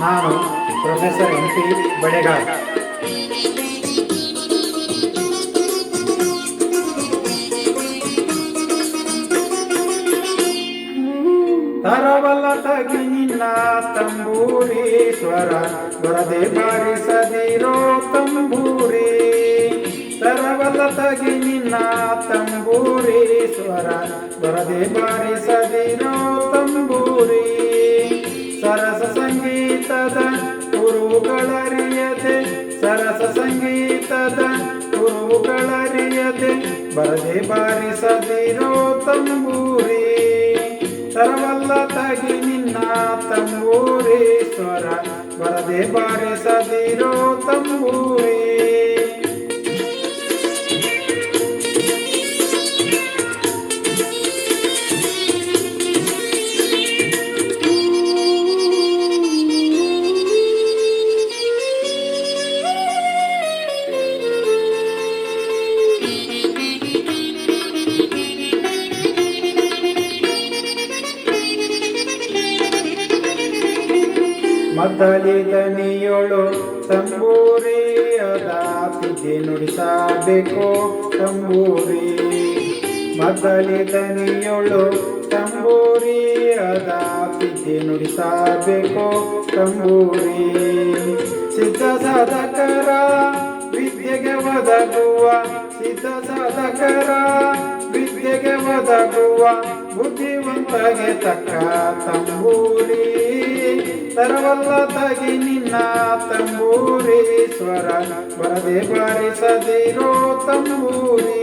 ನಾನು professor MP Balegar. ತರವಲ್ಲ ತಗಿ ನಿನ್ನ ತಂಬೂರಿ ಸ್ವರ ಬರದೆ ಬಾರಿಸದಿರೋ ತಂಬೂರಿ. ತರವಲ್ಲ ತಗಿ ನಿನ್ನ ತಂಬೂರಿ ಸ್ವರ ಬರದೆ ಬಾರಿಸದಿರೋ ತಂಬೂರಿ. ಸರಸ ಸಂಗೀತದ ಕುರುಗಳರಿಯದೆ, ಸರಸ ಸಂಗೀತದ ಕುರುಗಳರಿಯದೆ ಬರದೆ ಬಾರಿಸದಿರೋ ತಂಬೂರಿ. ತರವಲ್ಲ ತಗಿ ನಿನ್ನ ತಂಬೂರಿ ಸ್ವರ ಬರದೆ ಬಾರಿಸದಿರೋ ತಂಬೂರಿ. ಮದ್ದಲಿ ದನಿಯೊಳು ತಂಬೂರಿ ಅದಾಪಿಗೆ ನುಡಿಸಬೇಕು ತಂಬೂರಿ. ಮದ್ದಲಿ ದನಿಯೊಳು ತಂಬೂರಿ ಅದಾಪಿಗೆ ನುಡಿಸಬೇಕು ತಂಬೂರಿ. ಸಿದ್ಧ ಸಾಧಕರ ವಿದ್ಯೆಗೆ ಒದಗುವ, ಸಿದ್ಧ ಸಾಧಕರ ವಿದ್ಯೆಗೆ ಒದಗುವ ಬುದ್ಧಿವಂತಗೆ ತಕ್ಕ ತಂಬೂರಿ. ತರವಲ್ಲ ತಗಿ ನಿನ್ನ ತಂಬೂರಿ ಸ್ವರ ಬರದೆ ಬಾರಿಸದಿರೋ ತಂಬೂರಿ.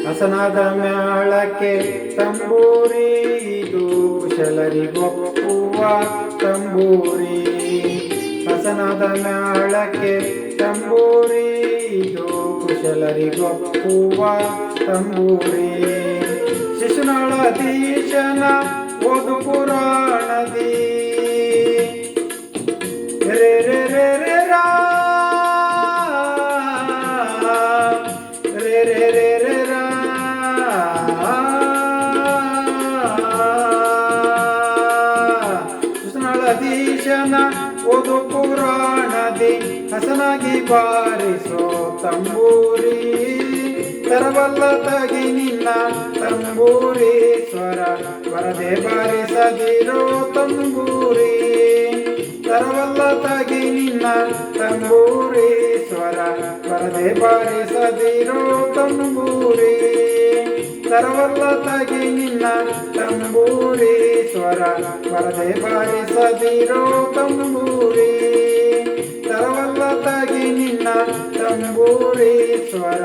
ಹಸನದ ಮ್ಯಾಳಕ್ಕೆ ತಂಬೂರಿ ಇದು ಕುಶಲರಿಗೊಪ್ಪುವ ತಂಬೂರಿ. ಹಸನದ ಮ್ಯಾಳಕ್ಕೆ ತಂಬೂರಿ ಇದು ಕುಶಲರಿಗೊಪ್ಪುವ ತಂಬೂರಿ. ಶಿಶುನಾಳಧೀಶನ ಓದು ಪುರಾಣದಿ ರೇ ರೇ ರೇ ರೇ ರಾ ರೇ ರೇ ರೇ ರೇ ಶಿಶುನಾಳಧೀಶನ ಓದು ಪುರಾಣದಿ ಹಸನಾಗಿ ಬಾರಿಸೋ ತಂಬೂರಿ. ತರವಲ್ಲ ತಗಿ ನಿನ್ನ ತಂಬೂರಿ ಸ್ವರ ಬರದೆ ಬಾರಿಸದಿರೋ ತಂಬೂರಿ. ತರವಲ್ಲ ತಗಿ ನಿನ್ನ ತಂಬೂರಿ ಸ್ವರ ಬರದೆ ಬಾರಿಸದಿರೋ ತಂಬೂರಿ. ತರವಲ್ಲ ತಗಿ ನಿನ್ನ ತಂಬೂರಿ ಸ್ವರ ಬರದೆ ಬಾರಿಸದಿರೋ ತಂಬೂರಿ. ತರವಲ್ಲ ತಗಿ ನಿನ್ನ ತಂಬೂರಿ ಸ್ವರ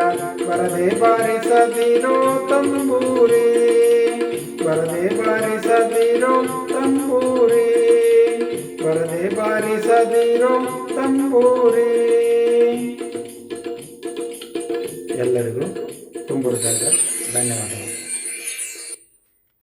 ಬರದೆ ಬಾರಿಸದಿರೋ ತಂಬೂರಿ. ಬರದೆ ಬಾರಿಸದಿರೋ ತಂಬೂರಿ. ಬರದೆ ಬಾರಿಸದಿರೋ ತಂಬೂರಿ. ಎಲ್ಲರಿಗೂ ತುಂಬು ಧನ್ಯವಾದಗಳು.